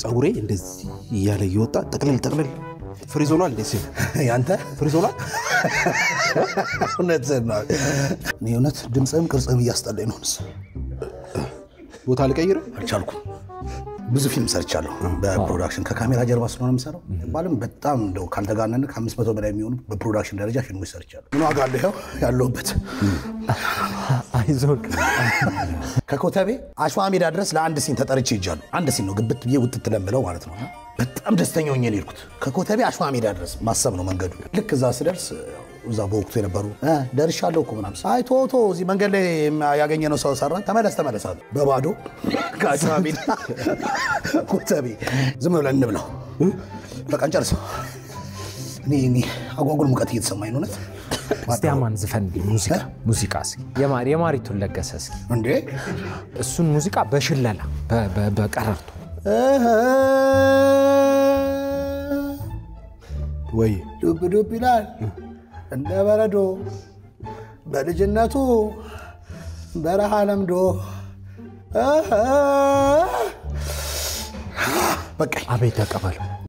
ጸጉሬ እንደዚህ እያለ ይወጣ ጠቅለል ፍሪዞናል እንዴ ሲል ያንተ ፍሪዞናል እውነት ነው እውነት ድምጽም ቅርጽም እያስጠላኝ ነውስ ቦታ ልቀይር አልቻልኩም ብዙ ፊልም ሰርቻለሁ በፕሮዳክሽን ከካሜራ ጀርባ ስለሆነ የምሰራው ባለም በጣም እንደው ካልተጋነነ ከ500 በላይ የሚሆኑ በፕሮዳክሽን ደረጃ ፊልሞች ሰርቻለሁ ምን ዋጋ አለው ያለውበት አይዞክ ከኮተቤ አሸዋ ሜዳ ድረስ ለአንድ ሲን ተጠርቼ ይጃለሁ አንድ ሲን ነው ግብት ብዬ ውጥት ለምለው ማለት ነው በጣም ደስተኛ ሆኜ ነው የሄድኩት ከኮተቤ አሸዋ ሜዳ ድረስ ማሰብ ነው መንገዱ ልክ እዛ ስደርስ እዛ በወቅቱ የነበሩ ደርሻለሁ እኮ ምናምን አይቶቶ እዚህ መንገድ ላይ ያገኘነው ሰው ሰራ ተመለስ አለ በባዶ ከአሸዋ ሜዳ ኮተቤ ዝም ብለን እንብለው በቃ እንጨርሰው እኔ አጓጉል ሙቀት እየተሰማኝ ነው እውነት እስቲያማን ዘፈን ሙዚቃ የማሪቱን ለገሰ እስኪ እንዴ እሱን ሙዚቃ በሽለላ በቀረርቶ ወይ ዱብ ይላል እንደ በረዶ በልጅነቱ በረሃ ለምዶ በቃ አቤት ተቀበለው